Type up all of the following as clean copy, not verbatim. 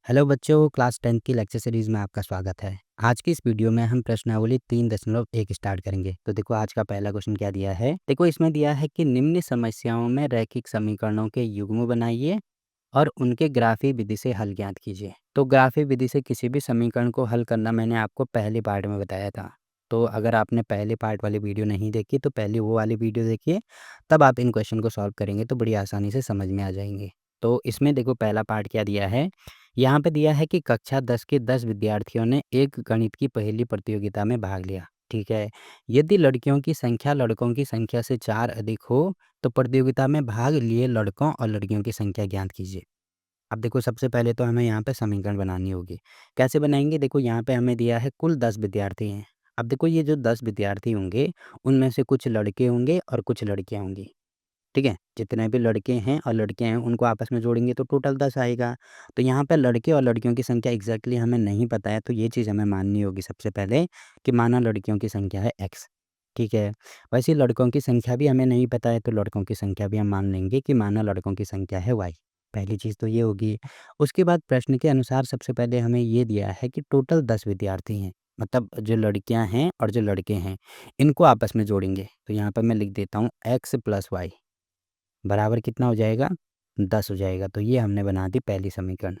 Hello बच्चों, class 10 की lecture series में आपका स्वागत है। आज की इस वीडियो में हम प्रश्नावली 3.1 स्टार्ट करेंगे। तो देखो आज का पहला क्वेश्चन क्या दिया है। देखो इसमें दिया है कि निम्न समस्याओं में रैखिक समीकरणों के युग्म बनाइए और उनके ग्राफी विधि से हल ज्ञात कीजिए। तो ग्राफी विधि से किसी भी समीकरण को हल करना मैंने आपको पहले पार्ट में बताया था। तो अगर आपने पहले पार्ट वाली वीडियो नहीं देखी तो पहले वो वाली वीडियो देखिए, तब आप इन क्वेश्चन को सॉल्व करेंगे तो बड़ी आसानी से समझ में आ जाएंगे। तो इसमें देखो पहला पार्ट क्या दिया है। यहाँ पे दिया है कि कक्षा 10 के 10 विद्यार्थियों ने एक गणित की पहेली प्रतियोगिता में भाग लिया। ठीक है। यदि लड़कियों की संख्या लड़कों की संख्या से 4 अधिक हो तो प्रतियोगिता में भाग लिए लड़कों और लड़कियों की संख्या ज्ञात कीजिए। अब देखो सबसे पहले तो हमें यहाँ पे समीकरण बनानी होगी। कैसे बनाएंगे? देखो यहाँ पे हमें दिया है कुल 10 विद्यार्थी हैं। अब देखो ये जो 10 विद्यार्थी होंगे उनमें से कुछ लड़के होंगे और कुछ लड़कियाँ होंगी। ठीक है? जितने भी लड़के हैं और लड़कियाँ हैं उनको आपस में जोड़ेंगे तो टोटल 10 आएगा। तो यहाँ पे लड़के और लड़कियों की संख्या एग्ज़ैक्टली हमें नहीं पता है, तो ये चीज़ हमें माननी होगी सबसे पहले कि माना लड़कियों की संख्या है x। ठीक है? वैसे ही लड़कों की संख्या भी हमें नहीं पता है, तो लड़कों की संख्या भी हम मान लेंगे कि माना लड़कों की संख्या है y। पहली चीज़ तो ये होगी। उसके बाद प्रश्न के अनुसार सबसे पहले हमें ये दिया है कि टोटल 10 विद्यार्थी हैं। मतलब जो लड़कियाँ हैं और जो लड़के हैं, इनको आपस में जोड़ेंगे। तो यहाँ पर मैं लिख देता हूँ x + y बराबर कितना हो जाएगा? 10 हो जाएगा। तो ये हमने बना दी पहली समीकरण।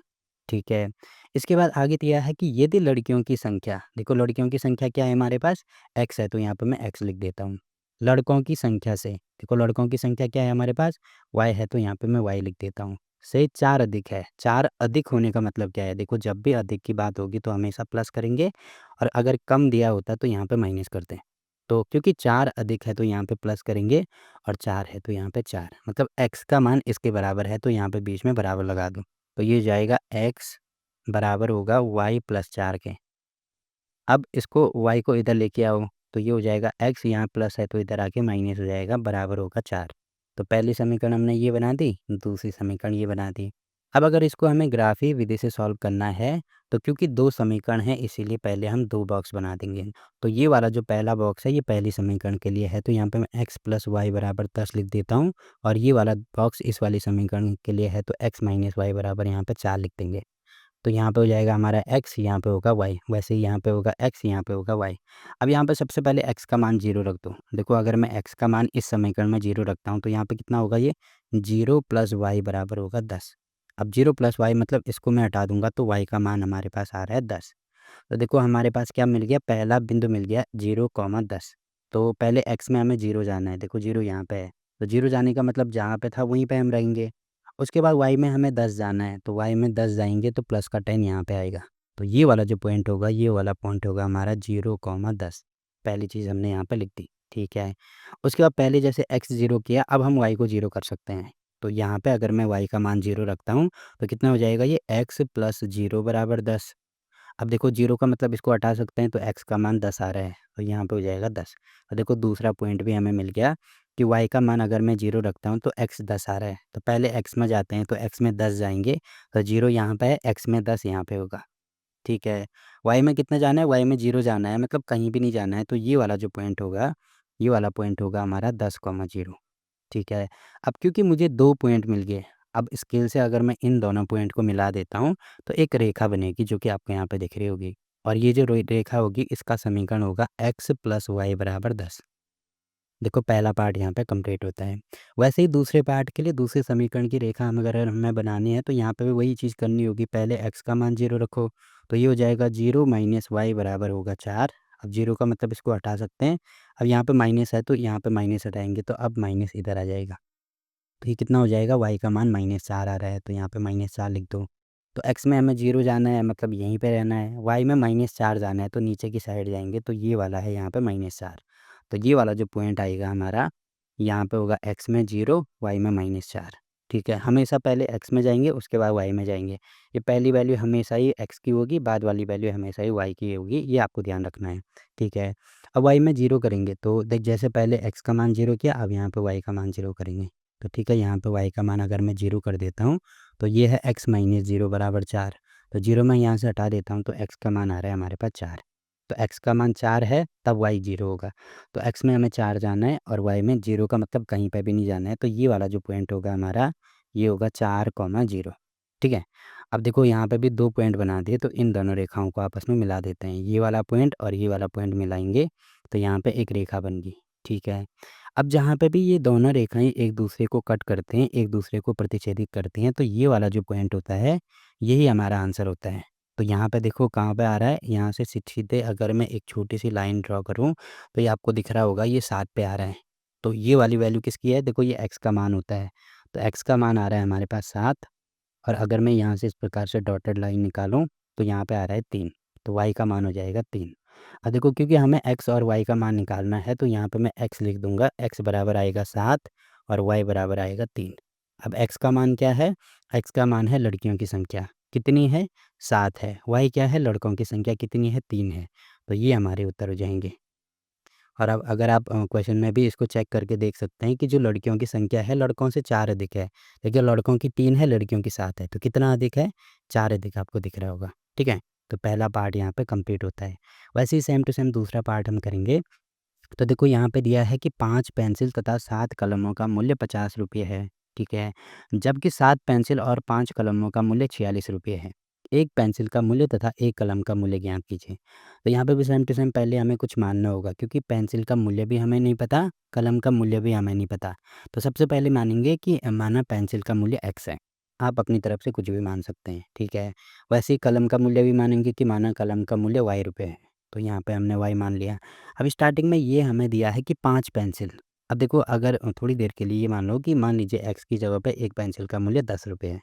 ठीक है। इसके बाद आगे दिया है कि यदि लड़कियों की संख्या, देखो लड़कियों की संख्या क्या है हमारे पास? x है, तो यहाँ पे मैं x लिख देता हूँ। लड़कों की संख्या से, देखो लड़कों की संख्या क्या है हमारे पास? y है, तो यहाँ पे मैं y लिख देता हूँ। से 4 अधिक है। 4 अधिक होने का मतलब क्या है? देखो जब भी अधिक की बात होगी तो हमेशा प्लस करेंगे और अगर कम दिया होता तो यहाँ पे माइनस करते हैं। तो क्योंकि 4 अधिक है तो यहाँ पे प्लस करेंगे और 4 है तो यहाँ पे 4, मतलब x का मान इसके बराबर है, तो यहाँ पे बीच में बराबर लगा दूँ। तो ये जाएगा x बराबर होगा y + 4 के। अब इसको y को इधर लेके आओ तो ये हो जाएगा x, यहाँ प्लस है तो इधर आके माइनस हो जाएगा, बराबर होगा 4। तो पहली समीकरण हमने ये बना दी, दूसरी समीकरण ये बना दी। अब अगर इसको हमें ग्राफी विधि से सॉल्व करना है तो क्योंकि 2 समीकरण हैं इसीलिए पहले हम 2 बॉक्स बना देंगे। तो ये वाला जो पहला बॉक्स है ये पहली समीकरण के लिए है, तो यहाँ पे मैं x + y बराबर 10 लिख देता हूँ और ये वाला बॉक्स इस वाली समीकरण के लिए है, तो x - y बराबर यहाँ पे 4 लिख देंगे। तो यहाँ पे हो जाएगा हमारा x, यहाँ पे होगा y, वैसे ही यहाँ पे होगा x, यहाँ पे होगा y। अब यहाँ पे सबसे पहले x का मान 0 रख दो। देखो अगर मैं x का मान इस समीकरण में 0 रखता हूँ तो यहाँ पे कितना होगा? ये 0 + y बराबर होगा 10। अब 0 + y मतलब इसको मैं हटा दूंगा तो y का मान हमारे पास आ रहा है 10। तो देखो हमारे पास क्या मिल गया? पहला बिंदु मिल गया 0, 10। तो पहले x में हमें 0 जाना है। देखो 0 यहाँ पे है, तो 0 जाने का मतलब जहाँ पे था वहीं पे हम रहेंगे। उसके बाद y में हमें 10 जाना है, तो y में 10 जाएँगे तो प्लस का 10 यहाँ पे आएगा। तो ये वाला जो पॉइंट होगा, ये वाला पॉइंट होगा हमारा 0, 10। पहली चीज़ हमने यहाँ पे लिख दी, ठीक है। उसके बाद पहले जैसे x 0 किया, अब हम y को 0 कर सकते हैं। तो यहाँ पे अगर मैं y का मान 0 रखता हूँ, तो कितना हो जाएगा? ये x + 0 बराबर 10। अब देखो 0 का मतलब इसको हटा सकते हैं, तो x का मान 10 आ रहा है, तो यहाँ पे हो जाएगा 10। और देखो दूसरा पॉइंट भी हमें मिल गया कि y का मान अगर मैं 0 रखता हूँ तो x 10 आ रहा है। तो पहले x में जाते हैं, तो x में 10 जाएँगे, तो 0 यहाँ पे है, x में 10 यहाँ पे होगा। ठीक है। y में कितना जाना है? y में 0 जाना है, मतलब कहीं भी नहीं जाना है, तो ये वाला जो पॉइंट होगा, ये वाला पॉइंट होगा हमारा 10, 0। ठीक है। अब क्योंकि मुझे 2 पॉइंट मिल गए, अब स्केल से अगर मैं इन दोनों पॉइंट को मिला देता हूँ, तो एक रेखा बनेगी जो कि आपको यहाँ पे दिख रही होगी और ये जो रेखा होगी इसका समीकरण होगा x + y बराबर 10। देखो पहला पार्ट यहाँ पे कंप्लीट होता है। वैसे ही दूसरे पार्ट के लिए दूसरे समीकरण की रेखा हम अगर हमें बनानी है तो यहाँ पे भी वही चीज़ करनी होगी। पहले x का मान 0 रखो, तो ये हो जाएगा 0 - y बराबर होगा 4। अब 0 का मतलब इसको हटा सकते हैं। अब यहाँ पे माइनस है तो यहाँ पे माइनस हटाएँगे तो अब माइनस इधर आ जाएगा। तो ये कितना हो जाएगा? y का मान -4 आ रहा है, तो यहाँ पे -4 लिख दो। तो x में हमें 0 जाना है, मतलब यहीं पे रहना है। y में -4 जाना है तो नीचे की साइड जाएँगे, तो ये वाला है यहाँ पे -4। तो ये वाला जो पॉइंट आएगा हमारा, यहाँ पे होगा x में 0, y में -4। ठीक है, हमेशा पहले x में जाएँगे उसके बाद y में जाएँगे। ये पहली वैल्यू हमेशा ही x की होगी, बाद वाली वैल्यू हमेशा ही y की होगी, ये आपको ध्यान रखना है। ठीक है, अब y में 0 करेंगे तो देख जैसे पहले x का मान 0 किया, अब यहाँ पे y का मान 0 करेंगे। तो ठीक है, यहाँ पे y का मान अगर मैं 0 कर देता हूँ, तो ये है x - 0 बराबर 4। तो 0 मैं यहाँ से हटा देता हूँ, तो x का मान आ रहा है हमारे पास 4। तो x का मान 4 है तब y 0 होगा। तो x में हमें 4 जाना है और y में 0 का मतलब कहीं पे भी नहीं जाना है। तो ये वाला जो पॉइंट होगा हमारा, ये होगा 4, 0। ठीक है। अब देखो यहाँ पे भी 2 पॉइंट बना दिए, तो इन दोनों रेखाओं को आपस में मिला देते हैं। ये वाला पॉइंट और ये वाला पॉइंट मिलाएँगे, तो यहाँ पे एक रेखा बन गई, ठीक है। अब जहाँ पे भी ये दोनों रेखाएँ एक दूसरे को कट करते हैं, एक दूसरे को प्रतिच्छेदित करती हैं, तो ये वाला जो पॉइंट होता है, यही हमारा आंसर होता है। तो यहाँ पे देखो कहाँ पे आ रहा है, यहाँ से सीधे अगर मैं एक छोटी-सी लाइन ड्रॉ करूँ, तो ये आपको दिख रहा होगा ये 7 पे आ रहा है। तो ये वाली वैल्यू किसकी है? देखो ये x का मान होता है। तो x का मान आ रहा है हमारे पास 7, और अगर मैं यहाँ से इस प्रकार से डॉटेड लाइन निकालूँ, तो यहाँ पे आ रहा है 3, तो y का मान हो जाएगा 3। अब देखो क्योंकि हमें x और y का मान निकालना है, तो यहाँ पे मैं x लिख दूँगा, x बराबर आएगा 7 और y बराबर आएगा 3। अब x का मान क्या है? x का मान है लड़कियों की संख्या, कितनी है? 7 है। y क्या है? लड़कों की संख्या कितनी है? 3 है। तो ये हमारे उत्तर हो जाएँगे। और अब अगर आप क्वेश्चन में भी इसको चेक करके देख सकते हैं कि जो लड़कियों की संख्या है, लड़कों से 4 अधिक है। देखिए लड़कों की 3 है, लड़कियों की 7 है, तो कितना अधिक है? 4 अधिक आपको दिख रहा होगा, ठीक है? तो पहला पार्ट यहाँ पे कंप्लीट होता है। वैसे ही सेम टू सेम दूसरा पार्ट हम करेंगे। तो देखो यहाँ पे दिया है कि 5 पेंसिल तथा 7 कलमों का मूल्य 50 रुपये है, ठीक है? जबकि 7 पेंसिल और 5 कलमों का मूल्य 46 रुपये है। एक पेंसिल का मूल्य तथा एक कलम का मूल्य ज्ञात कीजिए। तो यहाँ पे भी सेम टू सेम पहले हमें कुछ मानना होगा, क्योंकि पेंसिल का मूल्य भी हमें नहीं पता, कलम का मूल्य भी हमें नहीं पता। तो सबसे पहले मानेंगे कि माना पेंसिल का मूल्य x है। आप अपनी तरफ से कुछ भी मान सकते हैं, ठीक है? वैसे ही कलम का मूल्य भी मानेंगे कि माना कलम का मूल्य y रुपये है। तो यहाँ पे हमने y मान लिया। अब स्टार्टिंग में ये हमें दिया है कि 5 पेंसिल। अब देखो अगर थोड़ी देर के लिए ये मान लो कि मान लीजिए x की जगह पे एक पेंसिल का मूल्य 10 रुपये है।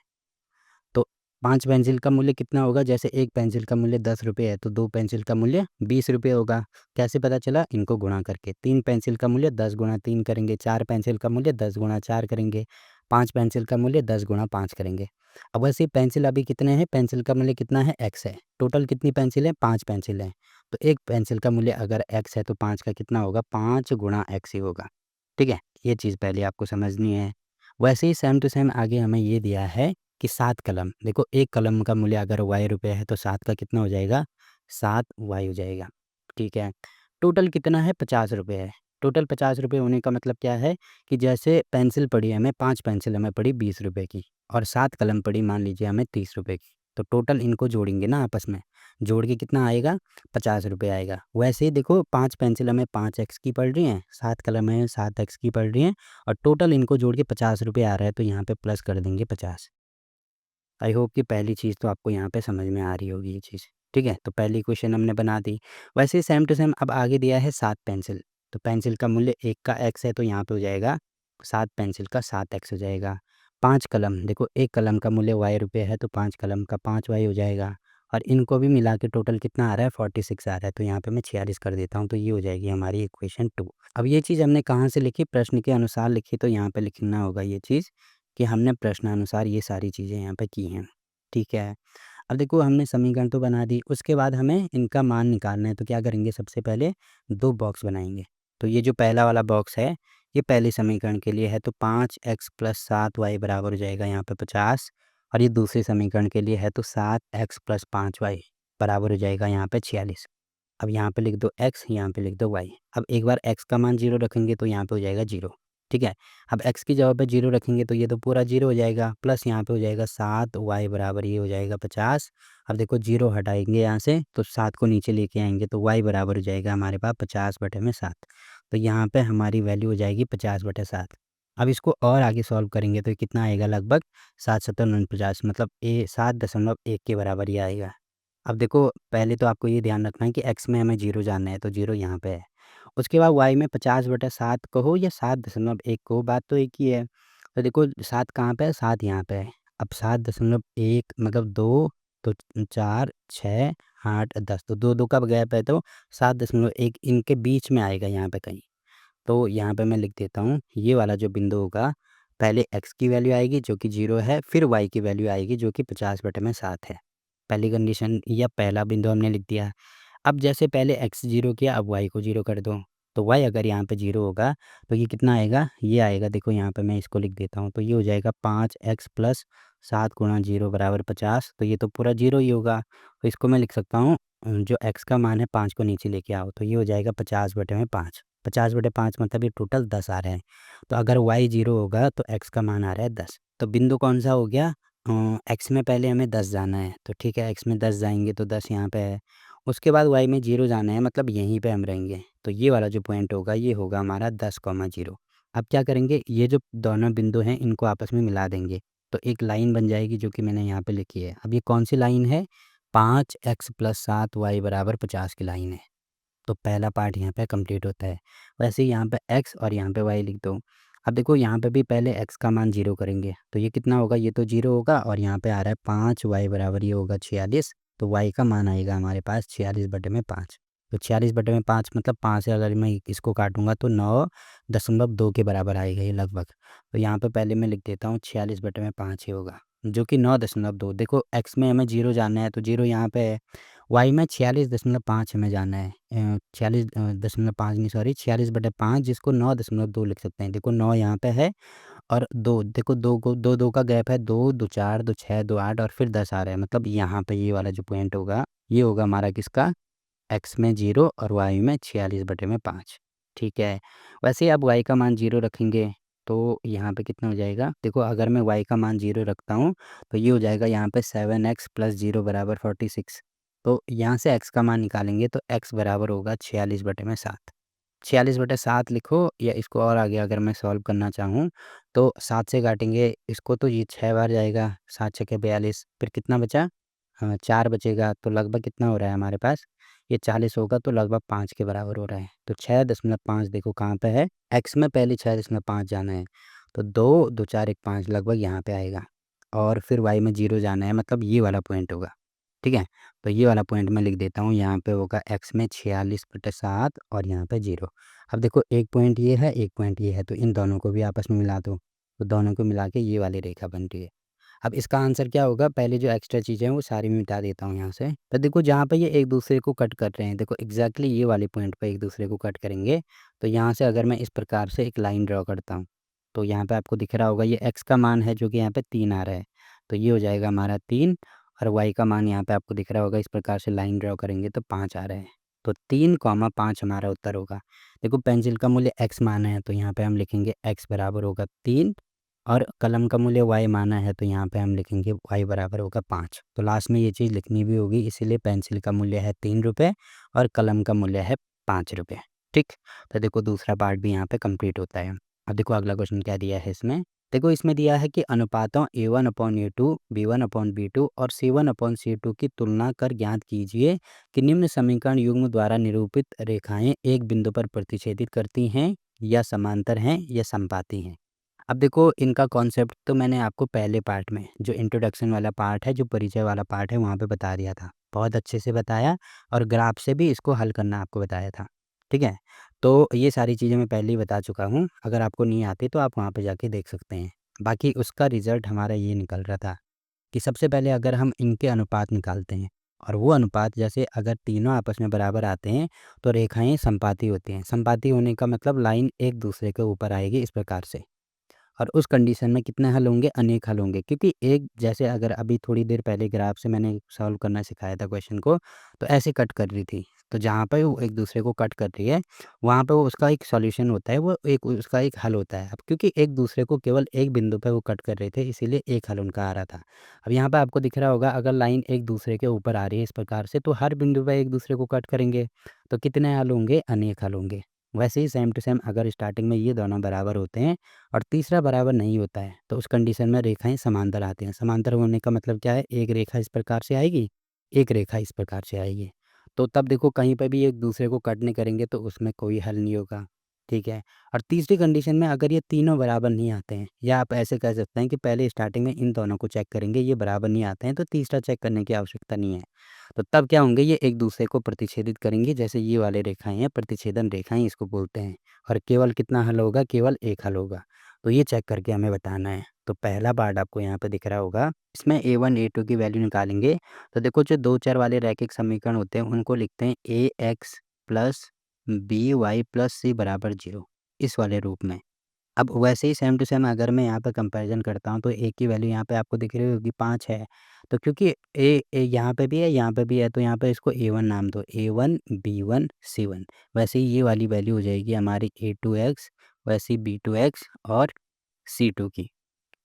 तो 5 पेंसिल का मूल्य कितना होगा? जैसे एक पेंसिल का मूल्य 10 रुपये है, तो 2 पेंसिल का मूल्य 20 रुपये होगा। कैसे पता चला? इनको गुणा करके। 3 पेंसिल का मूल्य 10 गुणा 3 करेंगे, 4 पेंसिल का मूल्य 10 गुणा 4 करेंगे, 5 पेंसिल का मूल्य 10 गुणा 5 करेंगे। अब वैसे ही पेंसिल अभी कितने हैं? पेंसिल का मूल्य कितना है? x है। टोटल कितनी पेंसिल है? 5 पेंसिल हैं। तो एक पेंसिल का मूल्य अगर x है, तो 5 का कितना होगा? 5 गुणा x ही होगा, ठीक है? ये चीज़ पहले आपको समझनी है। वैसे ही सेम टू सेम आगे हमें ये दिया है कि 7 कलम। देखो एक कलम का मूल्य अगर y रुपये है, तो 7 का कितना हो जाएगा? 7 y हो जाएगा, ठीक है? टोटल कितना है? 50 रुपये है। टोटल 50 रुपये होने का मतलब क्या है कि जैसे पेंसिल पड़ी हमें, 5 पेंसिल हमें पड़ी 20 रुपये की, और 7 कलम पड़ी मान लीजिए हमें 30 रुपये की। तो टोटल इनको जोड़ेंगे ना आपस में, जोड़ के कितना आएगा? 50 रुपये आएगा। वैसे ही देखो 5 पेंसिल हमें 5x की पड़ रही हैं, 7 कलम है 7x की पड़ रही हैं, और टोटल इनको जोड़ के 50 रुपये आ रहा है, तो यहाँ पे प्लस कर देंगे 50। आई होप कि पहली चीज़ तो आपको यहाँ पे समझ में आ रही होगी ये चीज़, ठीक है? तो पहली क्वेश्चन हमने बना दी। वैसे ही सेम टू सेम अब आगे दिया है 7 पेंसिल। तो पेंसिल का मूल्य 1 का x है, तो यहाँ पे हो जाएगा 7 पेंसिल का 7x हो जाएगा। 5 कलम, देखो एक कलम का मूल्य y रुपये है, तो 5 कलम का 5y हो जाएगा, और इनको भी मिला के टोटल कितना आ रहा है? 46 आ रहा है, तो यहाँ पे मैं 46 कर देता हूँ, तो ये हो जाएगी हमारी इक्वेशन 2। अब ये चीज़ हमने कहाँ से लिखी? प्रश्न के अनुसार लिखी, तो यहाँ पे लिखना होगा ये चीज़ कि हमने प्रश्नानुसार ये सारी चीज़ें यहाँ पे की हैं, ठीक है। अब देखो हमने समीकरण तो बना दी, उसके बाद हमें इनका मान निकालना है, तो क्या करेंगे? सबसे पहले 2 बॉक्स बनाएँगे। तो ये जो पहला वाला बॉक्स है, ये पहले समीकरण के लिए है, तो 5x + 7y बराबर हो जाएगा यहाँ पे 50, और ये दूसरे समीकरण के लिए है, तो 7x + 5y बराबर हो जाएगा यहाँ पे 46। अब यहाँ पे लिख दो x, यहाँ पे लिख दो y। अब एक बार x का मान 0 रखेंगे, तो यहाँ पे हो जाएगा 0, ठीक है? अब x की जगह पे 0 रखेंगे, तो ये तो पूरा 0 हो जाएगा, प्लस यहाँ पे हो जाएगा 7y बराबर ये हो जाएगा 50। अब देखो 0 हटाएँगे यहाँ से, तो 7 को नीचे लेके आएँगे, तो y बराबर हो जाएगा हमारे पास 50/7। तो यहाँ पे हमारी वैल्यू हो जाएगी 50/7। अब इसको और आगे सॉल्व करेंगे, तो कितना आएगा? लगभग 7 7 49, मतलब 7.1 के बराबर ये आएगा। अब देखो पहले तो आपको ये ध्यान रखना है कि x में हमें 0 जानना है, तो 0 यहाँ पे है। उसके बाद y में 50/7 कहो या 7.1 कहो, बात तो एक ही है। तो देखो 7 कहाँ पे है? 7 यहाँ पे है। अब 7.1 मतलब 2, तो 4, 6, 8, 10, तो 2 2 का गैप है, तो 7.1 इनके बीच में आएगा यहाँ पे कहीं। तो यहाँ पे मैं लिख देता हूँ, ये वाला जो बिंदु होगा, पहले x की वैल्यू आएगी जो कि 0 है, फिर y की वैल्यू आएगी जो कि 50/7 है। पहली कंडीशन या पहला बिंदु हमने लिख दिया। अब जैसे पहले x 0 किया, अब y को 0 कर दो। तो y अगर यहाँ पे 0 होगा, तो ये कितना आएगा? ये आएगा, देखो यहाँ पे मैं इसको लिख देता हूँ, तो ये हो जाएगा 5x + 7 × 0 = 50। तो ये तो पूरा 0 ही होगा, तो इसको मैं लिख सकता हूँ, जो x का मान है 5 को नीचे लेके आओ, तो ये हो जाएगा 50/5। 50/5 मतलब ये टोटल 10 आ रहे हैं। तो अगर y 0 होगा, तो x का मान आ रहा है 10। तो बिंदु कौन सा हो गया? एक्स में पहले हमें 10 जाना है, तो ठीक है, एक्स में 10 जाएँगे तो 10 यहाँ पे है। उसके बाद वाई में 0 जाना है, मतलब यहीं पे हम रहेंगे। तो ये वाला जो पॉइंट होगा ये होगा हमारा 10, 0। अब क्या करेंगे, ये जो दोनों बिंदु हैं इनको आपस में मिला देंगे। तो एक लाइन बन जाएगी जो कि मैंने यहाँ पे लिखी है। अब ये कौन-सी लाइन है? 5x + 7 y = 50 की लाइन है। तो पहला पार्ट यहाँ पे कंप्लीट होता है। वैसे ही यहाँ पे x और यहाँ पे y लिख दो। अब देखो यहाँ पे भी पहले x का मान 0 करेंगे, तो ये कितना होगा? ये तो 0 होगा और यहाँ पे आ रहा है 5 y बराबर ये होगा 46। तो y का मान आएगा हमारे पास 46/5। तो 46/5 मतलब 5 से अगर मैं इसको काटूँगा तो 9.2 के बराबर आएगा ये लगभग। तो यहाँ पे पहले मैं लिख देता हूँ 46/5 ही होगा, जो कि 9.2। देखो x में हमें 0 जानना है तो 0 यहाँ पे है। वाई में 46.5 हमें जाना है। 46.5 नहीं, सॉरी, 46/5, जिसको 9.2 लिख सकते हैं। देखो 9 यहाँ पे है और 2, देखो 2 को 2 का गैप है, 2 2 4 2 6 2 8 और फिर 10 आ रहा है। मतलब यहाँ पे ये वाला जो पॉइंट होगा ये होगा हमारा किसका? एक्स में 0 और वाई में 46/5। ठीक है। वैसे ही आप वाई का मान 0 रखेंगे तो यहाँ पे कितना हो जाएगा? देखो अगर मैं वाई का मान 0 रखता हूँ तो ये हो जाएगा यहाँ पे 7x + 0 = 46। तो यहाँ से x का मान निकालेंगे तो x बराबर होगा 46/7। 46/7 लिखो, या इसको और आगे अगर मैं सॉल्व करना चाहूँ तो 7 से काटेंगे इसको तो ये 6 बार जाएगा, 7 छक्के 42, फिर कितना बचा? हाँ, 4 बचेगा। तो लगभग कितना हो रहा है हमारे पास? ये 40 होगा तो लगभग 5 के बराबर हो रहा है। तो 6.5 देखो कहाँ पे है? x में पहले 6.5 जाना है। तो 2 2 4 1 5 लगभग यहाँ पे आएगा और फिर y में 0 जाना है, मतलब ये वाला पॉइंट होगा। ठीक है? तो ये वाला पॉइंट मैं लिख देता हूँ, यहाँ पे होगा x में 46/7 और यहाँ पे 0। अब देखो एक पॉइंट ये है, एक पॉइंट ये है, तो इन दोनों को भी आपस में मिला दो। तो दोनों को मिला के ये वाली रेखा बन रही है। अब इसका आंसर क्या होगा? पहले जो एक्स्ट्रा चीज़ें हैं वो सारी मैं मिटा देता हूँ यहाँ से। तो देखो जहाँ पे ये एक दूसरे को कट कर रहे हैं, देखो एग्ज़ैक्टली ये वाले पॉइंट पे एक दूसरे को कट करेंगे। तो यहाँ से अगर मैं इस प्रकार से एक लाइन ड्रॉ करता हूँ, तो यहाँ पे आपको दिख रहा होगा ये x का मान है जो कि यहाँ पे 3 आ रहा है। तो ये हो जाएगा हमारा 3 और y का मान यहाँ पे आपको दिख रहा होगा, इस प्रकार से लाइन ड्रॉ करेंगे तो 5 आ रहा है। तो 3, 5 हमारा उत्तर होगा। देखो पेंसिल का मूल्य x माना है तो यहाँ पे हम लिखेंगे x बराबर होगा 3 और कलम का मूल्य y माना है तो यहाँ पे हम लिखेंगे y बराबर होगा 5। तो लास्ट में ये चीज़ लिखनी भी होगी, इसीलिए पेंसिल का मूल्य है 3 रुपये और कलम का मूल्य है 5 रुपये। ठीक? तो देखो दूसरा पार्ट भी यहाँ पे कंप्लीट होता है। अब देखो अगला क्वेश्चन क्या दिया है इसमें। देखो इसमें दिया है कि अनुपातों a1/a2, b1/b2 और c1/c2 की तुलना कर ज्ञात कीजिए कि निम्न समीकरण युग्म द्वारा निरूपित रेखाएं एक बिंदु पर प्रतिच्छेदित करती हैं या समांतर हैं या समपाती हैं। अब देखो इनका कॉन्सेप्ट तो मैंने आपको पहले पार्ट में, जो इंट्रोडक्शन वाला पार्ट है, जो परिचय वाला पार्ट है, वहाँ पे बता दिया था। बहुत अच्छे से बताया और ग्राफ से भी इसको हल करना आपको बताया था। ठीक है? तो ये सारी चीज़ें मैं पहले ही बता चुका हूँ। अगर आपको नहीं आती तो आप वहाँ पे जाके देख सकते हैं। बाकी उसका रिज़ल्ट हमारा ये निकल रहा था कि सबसे पहले अगर हम इनके अनुपात निकालते हैं और वो अनुपात जैसे अगर तीनों आपस में बराबर आते हैं तो रेखाएँ समपाती होती हैं। समपाती होने का मतलब लाइन एक दूसरे के ऊपर आएगी इस प्रकार से। और उस कंडीशन में कितने हल होंगे? अनेक हल होंगे, क्योंकि एक जैसे अगर अभी थोड़ी देर पहले ग्राफ से मैंने सॉल्व करना सिखाया था क्वेश्चन को, तो ऐसे कट कर रही थी। तो जहाँ पे वो एक दूसरे को कट कर रही है, वहाँ पे वो उसका एक सॉल्यूशन होता है, वो एक उसका एक हल होता है। अब क्योंकि एक दूसरे को केवल एक बिंदु पे वो कट कर रहे थे, इसीलिए एक हल उनका आ रहा था। अब यहाँ पे आपको दिख रहा होगा अगर लाइन एक दूसरे के ऊपर आ रही है इस प्रकार से, तो हर बिंदु पे एक दूसरे को कट करेंगे। तो कितने हल होंगे? अनेक हल होंगे। वैसे ही सेम टू सेम अगर स्टार्टिंग में ये दोनों बराबर होते हैं और तीसरा बराबर नहीं होता है, तो उस कंडीशन में रेखाएँ समांतर आती हैं। समांतर होने का मतलब क्या है? एक रेखा इस प्रकार से आएगी, एक रेखा इस प्रकार से आएगी। तो तब देखो कहीं पे भी एक दूसरे को कट नहीं करेंगे तो उसमें कोई हल नहीं होगा। ठीक है? और तीसरी कंडीशन में अगर ये तीनों बराबर नहीं आते हैं, या आप ऐसे कह सकते हैं कि पहले स्टार्टिंग में इन दोनों को चेक करेंगे, ये बराबर नहीं आते हैं तो तीसरा चेक करने की आवश्यकता नहीं है। तो तब क्या होंगे? ये एक दूसरे को प्रतिच्छेदित करेंगी, जैसे ये वाले रेखाएँ हैं, प्रतिच्छेदन रेखाएँ इसको बोलते हैं। और केवल कितना हल होगा? केवल एक हल होगा। तो ये चेक करके हमें बताना है। तो पहला पार्ट आपको यहाँ पे दिख रहा होगा, इसमें a1 a2 की वैल्यू निकालेंगे। तो देखो जो 2 चर वाले रैखिक समीकरण होते हैं उनको लिखते हैं ax + by + c = 0, इस वाले रूप में। अब वैसे ही सेम टू सेम अगर मैं यहाँ पे कंपैरिज़न करता हूँ तो a की वैल्यू यहाँ पे आपको दिख रही होगी 5 है। तो क्योंकि ए यहाँ पे भी है, यहाँ पे भी है, तो यहाँ पे इसको a1 नाम दो, a1 b1 c1। वैसे ही ये वाली वैल्यू हो जाएगी हमारी a2x, वैसे ही b2x और c2 की।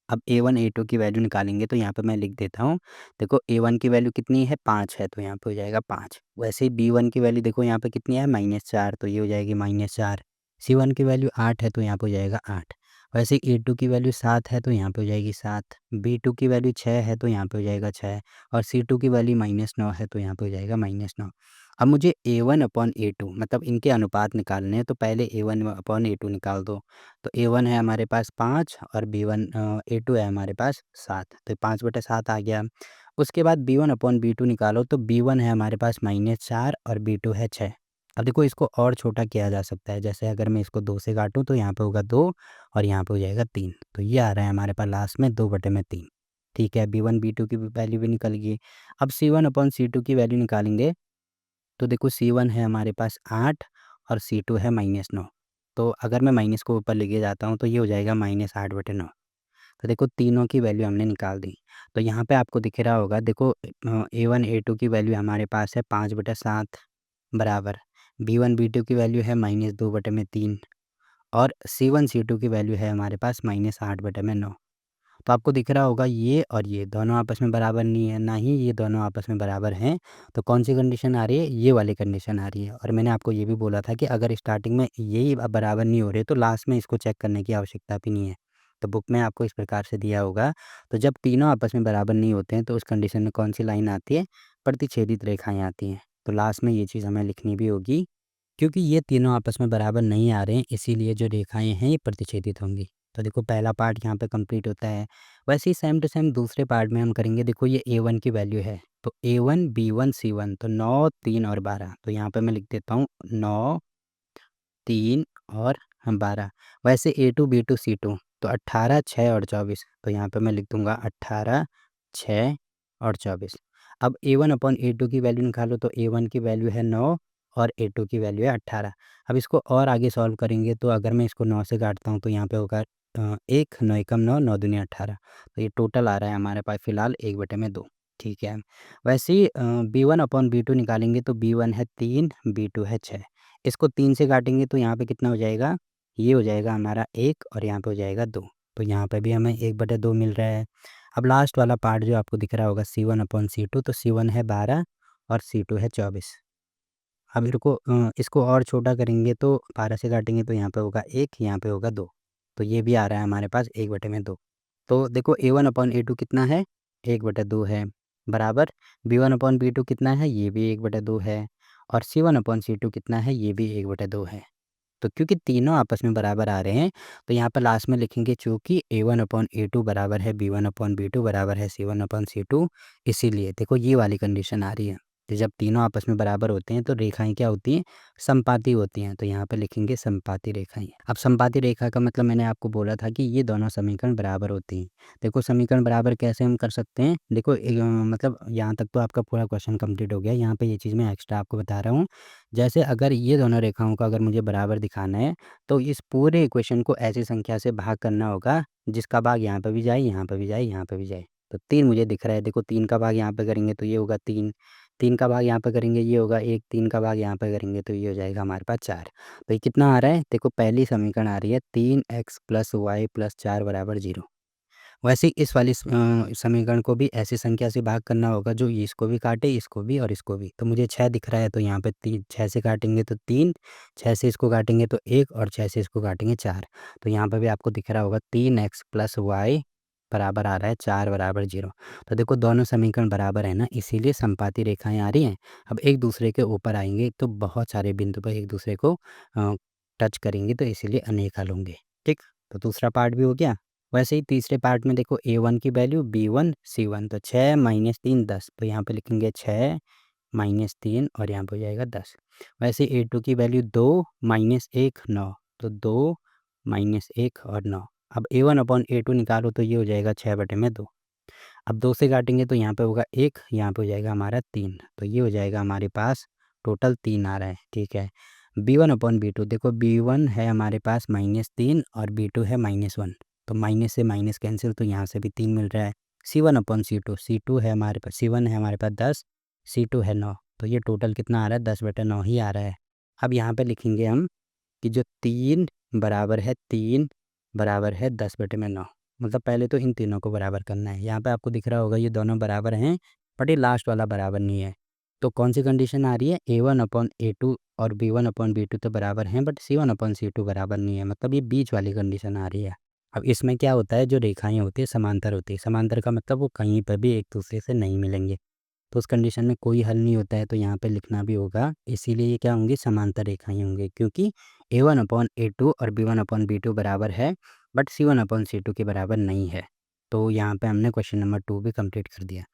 अब A1 A2 की वैल्यू निकालेंगे तो यहाँ पे मैं लिख देता हूँ। देखो A1 की वैल्यू कितनी है 5 है, तो यहाँ पे हो जाएगा 5। वैसे ही B1 की वैल्यू देखो यहाँ पे कितनी है -4, तो ये हो जाएगी -4। C1 की वैल्यू 8 है, तो यहाँ पे हो जाएगा 8। वैसे ही A2 की वैल्यू 7 है, तो यहाँ पे हो जाएगी 7। B2 की वैल्यू 6 है, तो यहाँ पे हो जाएगा 6 और C2 की वैल्यू -9 है, तो यहाँ पे हो जाएगा -9। अब मुझे A1 अपॉन A2 मतलब इनके अनुपात निकालने हैं, तो पहले A1 अपॉन A2 निकाल दो। तो A1 है हमारे पास 5 और A2 है हमारे पास 7, तो 5/7 आ गया। उसके बाद B1 अपॉन B2 निकालो, तो B1 है हमारे पास -4 और B2 है 6। अब देखो इसको और छोटा किया जा सकता है, जैसे अगर मैं इसको 2 से काटूँ तो यहाँ पे होगा 2 और यहाँ पे हो जाएगा 3, तो ये आ रहा है हमारे पास लास्ट में 2/3। ठीक है, B1 B2 की वैल्यू भी निकल गई। अब C1 अपॉन C2 की वैल्यू निकालेंगे, तो देखो C1 है हमारे पास 8 और C2 है -9। तो अगर मैं माइनस को ऊपर लेके जाता हूँ तो ये हो जाएगा -8/9। तो देखो तीनों की वैल्यू हमने निकाल दी। तो यहाँ पे आपको दिख रहा होगा, देखो A1 A2 की वैल्यू हमारे पास है 5/7 बराबर, B1 B2 की वैल्यू है -2/3 और C1 C2 की वैल्यू है हमारे पास -8/9। तो आपको दिख रहा होगा ये और ये दोनों आपस में बराबर नहीं है, ना ही ये दोनों आपस में बराबर हैं। तो कौन सी कंडीशन आ रही है, ये वाली कंडीशन आ रही है। और मैंने आपको ये भी बोला था कि अगर स्टार्टिंग में यही बराबर नहीं हो रहे तो लास्ट में इसको चेक करने की आवश्यकता भी नहीं है। तो बुक में आपको इस प्रकार से दिया होगा। तो जब तीनों आपस में बराबर नहीं होते हैं तो उस कंडीशन में कौन सी लाइन आती है, प्रतिच्छेदित रेखाएँ आती हैं। तो लास्ट में ये चीज़ हमें लिखनी भी होगी, क्योंकि ये तीनों आपस में बराबर नहीं आ रहे हैं, इसीलिए जो रेखाएँ हैं ये प्रतिच्छेदित होंगी। तो देखो पहला पार्ट यहाँ पे कंप्लीट होता है। वैसे ही सेम टू सेम दूसरे पार्ट में हम करेंगे। देखो ये A1 की वैल्यू है, तो A1 B1 C1 तो 9 3 और 12, तो यहाँ पे मैं लिख देता हूँ 9 3 और 12। वैसे A2 B2 C2 तो 18 6 और 24, तो यहाँ पे मैं लिख दूंगा 18 6 और 24। अब A1 अपॉन A2 की वैल्यू निकालो, तो A1 की वैल्यू है 9 और A2 की वैल्यू है 18। अब इसको और आगे सॉल्व करेंगे, तो अगर मैं इसको 9 से काटता हूँ तो यहाँ पे होगा 1 9 एकम 9 9 दूनी 18, तो ये टोटल आ रहा है हमारे पास फ़िलहाल 1/2। ठीक है। वैसे ही B1 अपॉन B2 निकालेंगे, तो B1 है 3 B2 है 6। इसको 3 से काटेंगे तो यहाँ पे कितना हो जाएगा, ये हो जाएगा हमारा 1 और यहाँ पे हो जाएगा 2, तो यहाँ पे भी हमें 1/2 मिल रहा है। अब लास्ट वाला पार्ट जो आपको दिख रहा होगा C1 अपॉन C2, तो C1 है 12 और C2 है 24। अब इसको और छोटा करेंगे, तो 12 से काटेंगे तो यहाँ पे होगा 1, यहाँ पे होगा 2, तो ये भी आ रहा है हमारे पास 1/2। तो देखो A1 अपॉन A2 कितना है, 1/2 है, बराबर B1 अपॉन B2 कितना है, ये भी 1/2 है और C1 अपॉन C2 कितना है, ये भी 1/2 है। तो क्योंकि तीनों आपस में बराबर आ रहे हैं, तो यहाँ पर लास्ट में लिखेंगे चूँकि A1 अपॉन A2 बराबर है B1 अपॉन B2 बराबर है C1 अपॉन C2, इसीलिए देखो ये वाली कंडीशन आ रही है। तो जब तीनों आपस में बराबर होते हैं तो रेखाएँ क्या होती हैं, समपाती होती हैं। तो यहाँ पे लिखेंगे समपाती रेखाएँ। अब समपाती रेखा का मतलब मैंने आपको बोला था कि ये दोनों समीकरण बराबर होती हैं। देखो समीकरण बराबर कैसे हम कर सकते हैं, देखो मतलब यहाँ तक तो आपका पूरा क्वेश्चन कंप्लीट हो गया। यहाँ पे ये चीज़ मैं एक्स्ट्रा आपको बता रहा हूँ। जैसे अगर ये दोनों रेखाओं को अगर मुझे बराबर दिखाना है, तो इस पूरे इक्वेशन को ऐसी संख्या से भाग करना होगा जिसका भाग यहाँ पे भी जाए, यहाँ पे भी जाए, यहाँ पे भी जाए। तो 3 मुझे दिख रहा है, देखो 3 का भाग यहाँ पे करेंगे तो ये होगा 3, 3 का भाग यहाँ पे करेंगे ये होगा 1, 3 का भाग यहाँ पे करेंगे तो ये हो जाएगा हमारे पास 4। तो ये कितना आ रहा है, देखो पहली समीकरण आ रही है 3x + y + 4 = 0। वैसे ही इस वाली समीकरण को भी ऐसी संख्या से भाग करना होगा जो इसको भी काटे, इसको भी और इसको भी। तो मुझे 6 दिख रहा है, तो यहाँ पे 6 से काटेंगे तो 3, 6 से इसको काटेंगे तो 1 और 6 से इसको काटेंगे 4। तो यहाँ पे भी आपको दिख रहा होगा 3x + y बराबर आ रहा है 4 = 0। तो देखो दोनों समीकरण बराबर है ना, इसीलिए समपाती रेखाएँ आ रही हैं। अब एक दूसरे के ऊपर आएँगे तो बहुत सारे बिंदु पर एक दूसरे को टच करेंगे, तो इसीलिए अनेक हल होंगे। ठीक? तो दूसरा पार्ट भी हो गया। वैसे ही तीसरे पार्ट में देखो A1 की वैल्यू B1 C1, तो 6 - 3 10, तो यहाँ पे लिखेंगे 6 - 3 और यहाँ पे हो जाएगा 10। वैसे A2 की वैल्यू 2 - 1 9, तो 2 - 1 और 9। अब A1 अपॉन A2 निकालो, तो ये हो जाएगा 6/2। अब 2 से काटेंगे तो यहाँ पे होगा 1, यहाँ पे हो जाएगा हमारा 3, तो ये हो जाएगा हमारे पास टोटल 3 आ रहा है। ठीक है। B1 अपॉन B2, देखो B1 है हमारे पास -3 और B2 है -1, तो माइनस से माइनस कैंसिल, तो यहाँ से भी 3 मिल रहा है। C1 अपॉन C2, C2 है हमारे पास, C1 है हमारे पास 10, C2 है 9, तो ये टोटल कितना आ रहा है, 10/9 ही आ रहा है। अब यहाँ पे लिखेंगे हम कि जो 3 बराबर है 10/9, मतलब पहले तो इन तीनों को बराबर करना है। यहाँ पे आपको दिख रहा होगा ये दोनों बराबर हैं, बट ये लास्ट वाला बराबर नहीं है। तो कौन सी कंडीशन आ रही है, A1/A2 और B1/B2 तो बराबर हैं, बट C1/C2 बराबर नहीं है, मतलब ये बीच वाली कंडीशन आ रही है। अब इसमें क्या होता है, जो रेखाएं होती है समांतर होती है। समांतर का मतलब वो कहीं पर भी एक दूसरे से नहीं मिलेंगे, तो उस कंडीशन में कोई हल नहीं होता है, तो यहाँ पे लिखना भी होगा। इसीलिए ये क्या होंगी, समांतर रेखाएं होंगी, क्योंकि A1/A2 और B1/B2 बराबर है, बट C1/C2 के बराबर नहीं है। तो यहाँ पे हमने क्वेश्चन नंबर 2 भी कंप्लीट कर दिया।